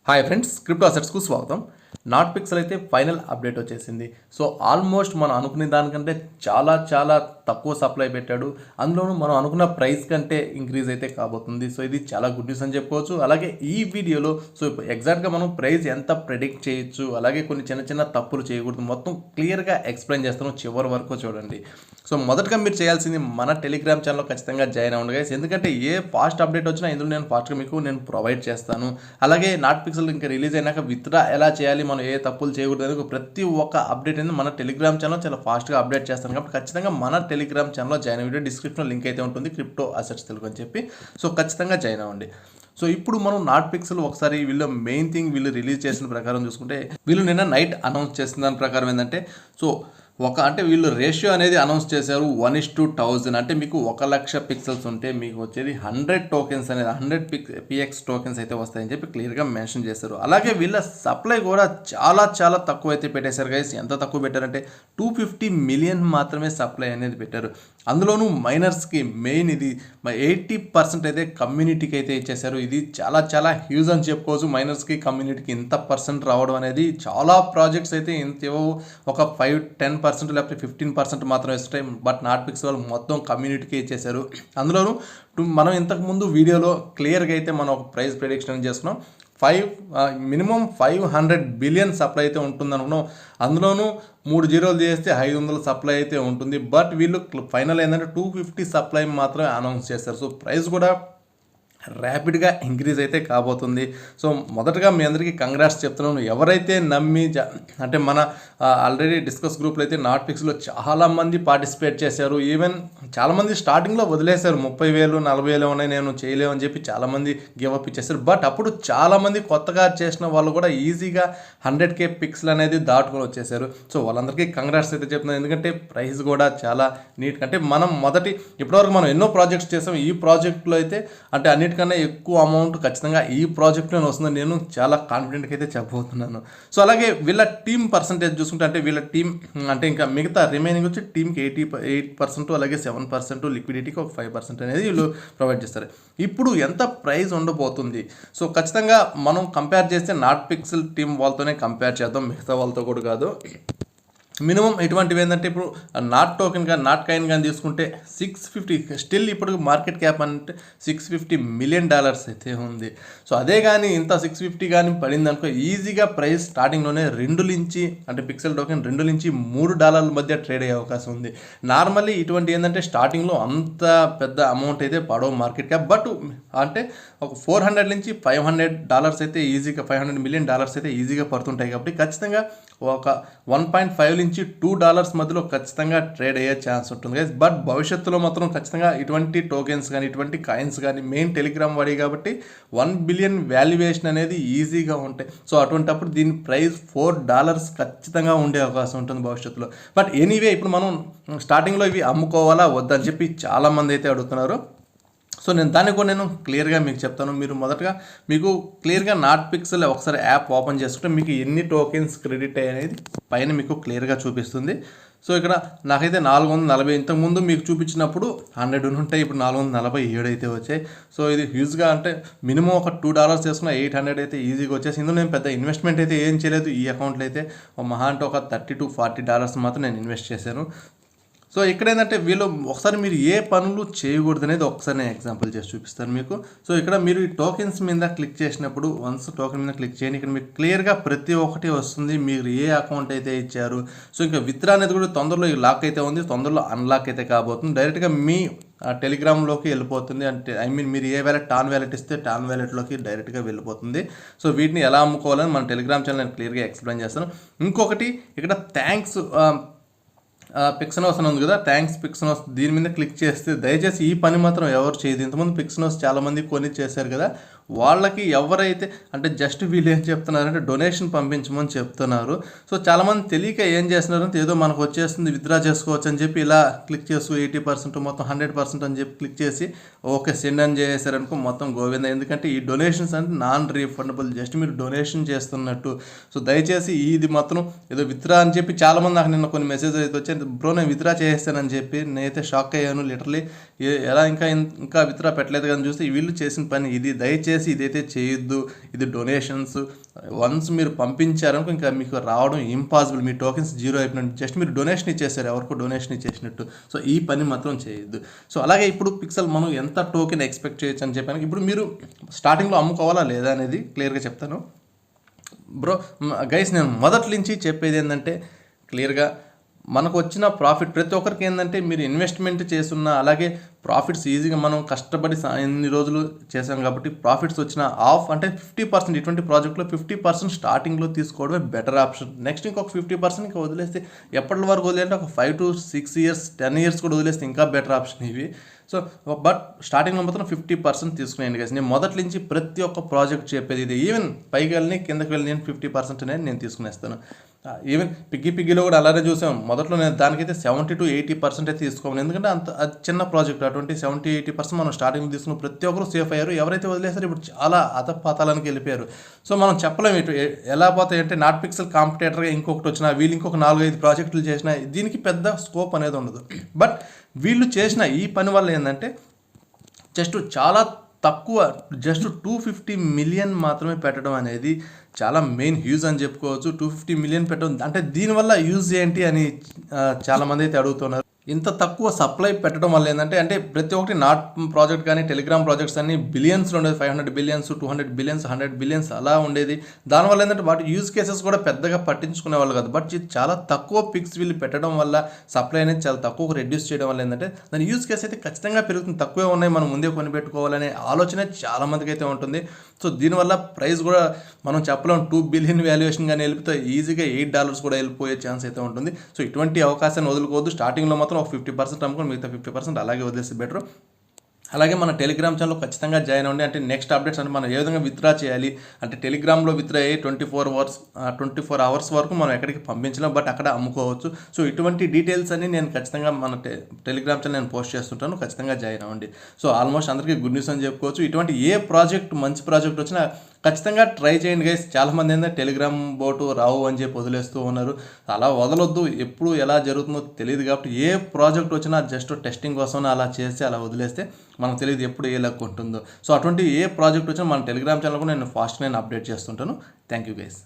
Hi friends, crypto అసెట్స్కు స్వాగతం. Not pixel అయితే final update వచ్చేసింది. సో ఆల్మోస్ట్ మనం అనుకునే దానికంటే చాలా చాలా తక్కువ సప్లై పెట్టాడు. అందులోనూ మనం అనుకున్న ప్రైస్ కంటే ఇంక్రీజ్ అయితే కాబోతుంది. సో ఇది చాలా గుడ్ న్యూస్ అని చెప్పుకోవచ్చు. అలాగే ఈ వీడియోలో ఎగ్జాక్ట్గా మనం ప్రైస్ ఎంత ప్రెడిక్ట్ చేయొచ్చు, అలాగే కొన్ని చిన్న చిన్న తప్పులు చేయకూడదు, మొత్తం క్లియర్గా ఎక్స్ప్లెయిన్ చేస్తాను. చివరి వరకు చూడండి. సో మొదటగా మీరు చేయాల్సింది మన టెలిగ్రామ్ ఛానల్లో ఖచ్చితంగా జాయిన్ అవ్వండి గైస్. ఎందుకంటే ఏ ఫాస్ట్ అప్డేట్ వచ్చినా ఇందులో నేను ఫాస్ట్గా మీకు ప్రొవైడ్ చేస్తాను. అలాగే నాట్ పిక్సెల్ ఇంకా రిలీజ్ అయినాక విత్డ్రా ఎలా చేయాలి, మనం ఏ తప్పులు చేయకూడదు అనేది ప్రతి ఒక్క అప్డేట్ అనేది మన టెలిగ్రామ్ ఛానల్ చాలా ఫాస్ట్గా అప్డేట్ చేస్తాను. కాబట్టి ఖచ్చితంగా మన టెలిగ్రామ్ ఛానల్లో జాయిన్ అయ్యే డిస్క్రిప్షన్లో లింక్ అయితే ఉంటుంది, క్రిప్టో అసెట్స్ తెలుగు అని చెప్పి. సో ఖచ్చితంగా జాయిన్ అవ్వండి. సో ఇప్పుడు మనం నాట్ పిక్సెల్ ఒకసారి వీళ్ళు మెయిన్ థింగ్ వీళ్ళు రిలీజ్ చేసిన ప్రకారం చూసుకుంటే, వీళ్ళు నిన్న నైట్ అనౌన్స్ చేసిన దాని ప్రకారం ఏంటంటే, సో అంటే వీళ్ళు రేషియో అనేది అనౌన్స్ చేశారు 1:1000. అంటే మీకు 1,00,000 పిక్సెల్స్ ఉంటే మీకు వచ్చేది 100 టోకెన్స్ అనేది 100 పిఎక్స్ టోకెన్స్ అయితే వస్తాయని చెప్పి క్లియర్గా మెన్షన్ చేశారు. అలాగే వీళ్ళ సప్లై కూడా చాలా చాలా తక్కువ అయితే పెట్టేశారు గైస్. ఎంత తక్కువ పెట్టారంటే 250 మిలియన్ మాత్రమే సప్లై అనేది పెట్టారు. అందులోనూ మైనర్స్కి మెయిన్ ఇది 80% అయితే కమ్యూనిటీకి అయితే ఇచ్చేశారు. ఇది చాలా చాలా హ్యూజ్ అని చెప్పుకోవచ్చు. మైనర్స్కి కమ్యూనిటీకి ఇంత పర్సెంట్ రావడం అనేది, చాలా ప్రాజెక్ట్స్ అయితే ఇంత ఒక 5-10% లేకపోతే 15% మాత్రం ఇస్తాయి. బట్ నాట్ పిక్సెల్ వాళ్ళు మొత్తం కమ్యూనిటీకి ఇచ్చేశారు. అందులోనూ మనం ఇంతకుముందు వీడియోలో క్లియర్గా అయితే మనం ఒక ప్రైస్ ప్రెడిక్షన్ చేసుకున్నాం. మినిమం 500 బిలియన్ సప్లై అయితే ఉంటుంది అనుకున్నాం. అందులోనూ 3 జీరోలు చేస్తే 500 సప్లై అయితే ఉంటుంది. బట్ వీళ్ళు ఫైనల్ ఏంటంటే 250 సప్లై మాత్రమే అనౌన్స్ చేస్తారు. సో ప్రైస్ కూడా ర్యాపిడ్గా ఇంక్రీజ్ అయితే కాబోతుంది. సో మొదటగా మీ అందరికీ కంగ్రాట్స్ చెప్తున్నాను. ఎవరైతే నమ్మి అంటే మన ఆల్రెడీ డిస్కస్ గ్రూప్లో అయితే నాట్ పిక్స్లో చాలామంది పార్టిసిపేట్ చేశారు. ఈవెన్ చాలామంది స్టార్టింగ్లో వదిలేశారు, 30,000 40,000 ఉన్నాయి, నేను చేయలేము అని చెప్పి చాలామంది గివప్ ఇచ్చేస్తారు. బట్ అప్పుడు చాలామంది కొత్తగా చేసిన వాళ్ళు కూడా ఈజీగా 100K పిక్స్లు అనేది దాటుకొని వచ్చేసారు. సో వాళ్ళందరికీ కంగ్రాట్స్ అయితే చెప్తున్నాను. ఎందుకంటే ప్రైస్ కూడా చాలా నీట్. అంటే మనం ఇప్పటివరకు మనం ఎన్నో ప్రాజెక్ట్స్ చేసాం. ఈ ప్రాజెక్ట్లో అయితే అంటే అన్నిటికన్నా ఎక్కువ అమౌంట్ ఖచ్చితంగా ఈ ప్రాజెక్ట్లోనే వస్తుందని నేను చాలా కాన్ఫిడెంట్గా అయితే చెప్పబోతున్నాను. సో అలాగే వీళ్ళ టీమ్ పర్సంటేజ్ చూసుకుంటే, అంటే వీళ్ళ టీం అంటే ఇంకా మిగతా రిమైనింగ్ వచ్చి టీంకి 88%, అలాగే 7% లిక్విడిటీకి ఒక 5% అనేది వీళ్ళు ప్రొవైడ్ చేస్తారు. ఇప్పుడు ఎంత ప్రైస్ ఉండబోతుంది? సో ఖచ్చితంగా మనం కంపేర్ చేస్తే నాట్ పిక్సెల్ టీం వాళ్ళతోనే కంపేర్ చేద్దాం, మిగతా వాళ్ళతో కూడా కాదు. మినిమం ఇటువంటివి ఏంటంటే, ఇప్పుడు నాట్ టోకెన్ కానీ నాట్ కాయిన్ కానీ తీసుకుంటే 650 స్టిల్ ఇప్పుడు మార్కెట్ క్యాప్ అంటే $650 మిలియన్ అయితే ఉంది. సో అదే కానీ ఇంత 650 కానీ పడింది అనుకో, ఈజీగా ప్రైస్ స్టార్టింగ్లోనే 2 నుంచి అంటే పిక్సెల్ టోకెన్ $2 నుంచి $3 మధ్య ట్రేడ్ అయ్యే అవకాశం ఉంది. నార్మల్లీ ఇటువంటి ఏంటంటే స్టార్టింగ్లో అంత పెద్ద అమౌంట్ అయితే పడవు మార్కెట్ క్యాప్. బట్ అంటే ఒక $400 నుంచి $500 అయితే ఈజీగా $500 మిలియన్ అయితే ఈజీగా పడుతుంటాయి. కాబట్టి ఖచ్చితంగా ఒక 1.5 నుంచి $2 మధ్యలో ఖచ్చితంగా ట్రేడ్ అయ్యే ఛాన్స్ ఉంటుంది గైస్. బట్ భవిష్యత్తులో మాత్రం ఖచ్చితంగా ఇటువంటి టోకెన్స్ కానీ ఇటువంటి కాయిన్స్ కానీ మెయిన్ టెలిగ్రామ్ వాడి కాబట్టి $1 బిలియన్ వాల్యుయేషన్ అనేది ఈజీగా ఉంటాయి. సో అటువంటిప్పుడు దీని ప్రైస్ $4 ఖచ్చితంగా ఉండే అవకాశం ఉంటుంది భవిష్యత్తులో. బట్ ఎనీవే ఇప్పుడు మనం స్టార్టింగ్లో ఇవి అమ్ముకోవాలా వద్దని చెప్పి చాలామంది అయితే అడుగుతున్నారు. సో దాన్ని కూడా నేను క్లియర్గా మీకు చెప్తాను. మీరు మొదటగా మీకు క్లియర్గా నాట్ పిక్సెల్ ఒకసారి యాప్ ఓపెన్ చేసుకుంటే మీకు ఎన్ని టోకెన్స్ క్రెడిట్ అయ్యి అనేది పైన మీకు క్లియర్గా చూపిస్తుంది. సో ఇక్కడ నాకైతే 440, ఇంతకుముందు మీకు చూపించినప్పుడు 100 ఉంటాయి, ఇప్పుడు 447 అయితే వచ్చాయి. సో ఇది హ్యూజ్గా అంటే మినిమం ఒక $2 చేసుకున్న 800 అయితే ఈజీగా వచ్చేసి. ఇందులో నేను పెద్ద ఇన్వెస్ట్మెంట్ అయితే ఏం చేయలేదు. ఈ అకౌంట్లో అయితే మహా అంటే ఒక $30 to $40 మాత్రం నేను ఇన్వెస్ట్ చేశాను. సో ఇక్కడ ఏంటంటే వీళ్ళు ఒకసారి మీరు ఏ పనులు చేయకూడదు అనేది ఒకసారి నేను ఎగ్జాంపుల్ చేసి చూపిస్తాను మీకు. సో ఇక్కడ మీరు ఈ టోకెన్స్ మీద క్లిక్ చేసినప్పుడు, వన్స్ టోకెన్ మీద క్లిక్ చేయండి, ఇక్కడ మీకు క్లియర్గా ప్రతి ఒక్కటి వస్తుంది, మీరు ఏ అకౌంట్ అయితే ఇచ్చారు. సో ఇంకా విత్డ్రా అనేది కూడా తొందరలో లాక్ అయితే ఉంది, తొందరలో అన్లాక్ అయితే కాబోతుంది. డైరెక్ట్గా మీ టెలిగ్రామ్లోకి వెళ్ళిపోతుంది. అంటే మీరు ఏ వ్యాలెట్ టాన్ వ్యాలెట్ ఇస్తే టాన్ వ్యాలెట్లోకి డైరెక్ట్గా వెళ్ళిపోతుంది. సో వీటిని ఎలా అమ్ముకోవాలని మన టెలిగ్రామ్ ఛానల్ నేను క్లియర్గా ఎక్స్ప్లెయిన్ చేస్తాను. ఇంకొకటి ఇక్కడ థ్యాంక్స్ పిక్సెనోస్ అని ఉంది కదా, థ్యాంక్స్ పిక్సెనోస్, దీని మీద క్లిక్ చేస్తే దయచేసి ఈ పని మాత్రం ఎవరు చేయదు. ఇంతకుముందు పిక్సెనోస్ చాలామంది కొని చేశారు కదా, వాళ్ళకి ఎవరైతే అంటే జస్ట్ వీళ్ళు ఏం చెప్తున్నారంటే డొనేషన్ పంపించమని చెప్తున్నారు. సో చాలామంది తెలియక ఏం చేస్తున్నారంటే ఏదో మనకు వచ్చేస్తుంది విత్డ్రా చేసుకోవచ్చు అని చెప్పి ఇలా క్లిక్ చేస్తూ 80% మొత్తం 100% అని చెప్పి క్లిక్ చేసి ఓకే సెండ్ అని చేశారనుకో మొత్తం గోవింద. ఎందుకంటే ఈ డొనేషన్స్ అంటే నాన్ రీఫండబుల్, జస్ట్ మీరు డొనేషన్ చేస్తున్నట్టు. సో దయచేసి ఇది మాత్రం ఏదో విత్డ్రా అని చెప్పి చాలామంది నాకు నిన్న కొన్ని మెసేజ్ అయితే వచ్చాయి, బ్రో నేను విత్డ్రా చేసేస్తానని చెప్పి. నేనైతే షాక్ అయ్యాను లిటరలీ, ఎలా ఇంకా విత్డ్రా పెట్టలేదు కానీ చూస్తే వీళ్ళు చేసిన పని ఇది. దయచేసి దయచేసి ఇదైతే చేయొద్దు, ఇది డొనేషన్స్. వన్స్ మీరు పంపించారనుకో ఇంకా మీకు రావడం ఇంపాసిబుల్, మీ టోకెన్స్ జీరో అయిపోయినట్టు. జస్ట్ మీరు డొనేషన్ ఇచ్చేసారు, ఎవరికో డొనేషన్ ఇచ్చేసినట్టు. సో ఈ పని మాత్రం చేయొద్దు. సో అలాగే ఇప్పుడు పిక్సెల్ మనం ఎంత టోకెన్ ఎక్స్పెక్ట్ చేయొచ్చు అని చెప్పాను. ఇప్పుడు మీరు స్టార్టింగ్లో అమ్ముకోవాలా లేదా అనేది క్లియర్గా చెప్తాను బ్రో. గైస్ నేను మొదటి నుంచి చెప్పేది ఏంటంటే క్లియర్గా మనకు వచ్చిన ప్రాఫిట్ ప్రతి ఒక్కరికి ఏంటంటే మీరు ఇన్వెస్ట్మెంట్ చేస్తున్న, అలాగే ప్రాఫిట్స్ ఈజీగా మనం కష్టపడి ఎన్ని రోజులు చేసాం కాబట్టి ప్రాఫిట్స్ వచ్చిన ఆఫ్ అంటే 50% ఇటువంటి ప్రాజెక్ట్లో 50% స్టార్టింగ్లో తీసుకోవడమే బెటర్ ఆప్షన్. నెక్స్ట్ ఇంకొక 50% ఇంకా వదిలేస్తే ఎప్పటి వరకు వదిలేంటే ఒక 5 to 6 years 10 years కూడా వదిలేస్తే ఇంకా బెటర్ ఆప్షన్ ఇవి. సో బట్ స్టార్టింగ్లో మాత్రం 50% తీసుకునేయండి గైస్. నేను మొదటి నుంచి ప్రతి ఒక్క ప్రాజెక్ట్ చెప్పేది ఇది. ఈవెన్ పైకి వెళ్ళి కిందకి వెళ్ళి నేను 50% అనేది నేను తీసుకునేస్తాను. ఈవెన్ పిగ్గిలో కూడా అలానే చూసాం. మొదట్లో నేను దానికైతే 70 to 80% అయితే తీసుకోవాలి, ఎందుకంటే అంత అది చిన్న ప్రాజెక్ట్. అటువంటి 70-80% మనం స్టార్టింగ్ తీసుకున్న ప్రతి ఒక్కరు సేఫ్ అయ్యారు. ఎవరైతే వదిలేస్తారో ఇప్పుడు చాలా అధపాతాలానికి వెళ్ళిపోయారు. సో మనం చెప్పలేము ఇటు ఎలా పోతాయి అంటే, నాట్ పిక్సెల్ కాంపిటేటర్గా ఇంకొకటి వచ్చినా, వీళ్ళు ఇంకొక 4-5 ప్రాజెక్టులు చేసినా దీనికి పెద్ద స్కోప్ అనేది ఉండదు. బట్ వీళ్ళు చేసిన ఈ పని వల్ల ఏంటంటే జస్ట్ చాలా తక్కువ, జస్ట్ 250 million మాత్రమే పెట్టడం అనేది చాలా మెయిన్ యూజ్ అని చెప్పుకోవచ్చు. 250 million పెట్టడం అంటే దీనివల్ల యూజ్ ఏంటి అని చాలామంది అయితే అడుగుతున్నారు. ఇంత తక్కువ సప్లై పెట్టడం వల్ల ఏంటంటే, అంటే ప్రతి ఒక్కటి నాట్ ప్రాజెక్ట్ కానీ టెలిగ్రామ్ ప్రాజెక్ట్స్ అన్ని బిలియన్స్లో ఉండేది. 500 billions 200 billions 100 billions అలా ఉండేది. దానివల్ల ఏంటంటే వాటి యూజ్ కేసెస్ కూడా పెద్దగా పట్టించుకునే వాళ్ళు కాదు. బట్ చాలా తక్కువ పిక్స్ వీళ్ళు పెట్టడం వల్ల సప్లై అనేది చాలా తక్కువ రెడ్యూస్ చేయడం వల్ల ఏంటంటే దాని యూజ్ కేసు అయితే ఖచ్చితంగా పెరుగుతుంది. తక్కువే ఉన్నాయి, మనం ముందే కొనిపెట్టుకోవాలనే ఆలోచన చాలా మందికి అయితే ఉంటుంది. సో దీనివల్ల ప్రైస్ కూడా మనం చెప్పలేం 2 billion వాల్యుయేషన్ కానీ వెళ్ళిపోతే ఈజీగా $8 కూడా వెళ్ళిపోయే ఛాన్స్ అయితే ఉంటుంది. సో ఇటువంటి అవకాశాన్ని వదులుకోవద్దు. స్టార్టింగ్లో మాత్రం ఒక 50% అమ్ముకొని మిగతా 50% అలాగే వదిలేస్తే బెటర్. అలాగే మన టెలిగ్రామ్ ఛానల్లో ఖచ్చితంగా జాయిన్ అవ్వండి. అంటే నెక్స్ట్ అప్డేట్స్ అంటే మనం ఏ విధంగా విత్డ్రా చేయాలి అంటే, టెలిగ్రామ్లో విత్డ్రా అయ్యి 24 hours వరకు మనం ఎక్కడికి పంపించలేం, బట్ అక్కడ అమ్ముకోవచ్చు. సో ఇటువంటి డీటెయిల్స్ అన్ని నేను ఖచ్చితంగా మన టెలిగ్రామ్ ఛానల్ నేను పోస్ట్ చేస్తుంటాను, ఖచ్చితంగా జాయిన్ అవ్వండి. సో ఆల్మోస్ట్ అందరికీ గుడ్ న్యూస్ అని చెప్పుకోవచ్చు. ఇటువంటి ఏ ప్రాజెక్ట్ మంచి ప్రాజెక్ట్ వచ్చినా ఖచ్చితంగా ట్రై చేయండి గైస్. చాలామంది ఏంటంటే టెలిగ్రామ్ బోటు రావు అని చెప్పి వదిలేస్తూ ఉన్నారు. అలా వదలొద్దు, ఎప్పుడు ఎలా జరుగుతుందో తెలియదు. కాబట్టి ఏ ప్రాజెక్ట్ వచ్చినా జస్ట్ టెస్టింగ్ కోసం అలా చేస్తే అలా వదిలేస్తే మనకు తెలియదు ఎప్పుడు ఏ లక్ ఉంటుందో. సో అటువంటి ఏ ప్రాజెక్ట్ వచ్చినా మన టెలిగ్రామ్ ఛానల్ కూడా నేను ఫాస్ట్గా అప్డేట్ చేస్తుంటాను. Thank you guys.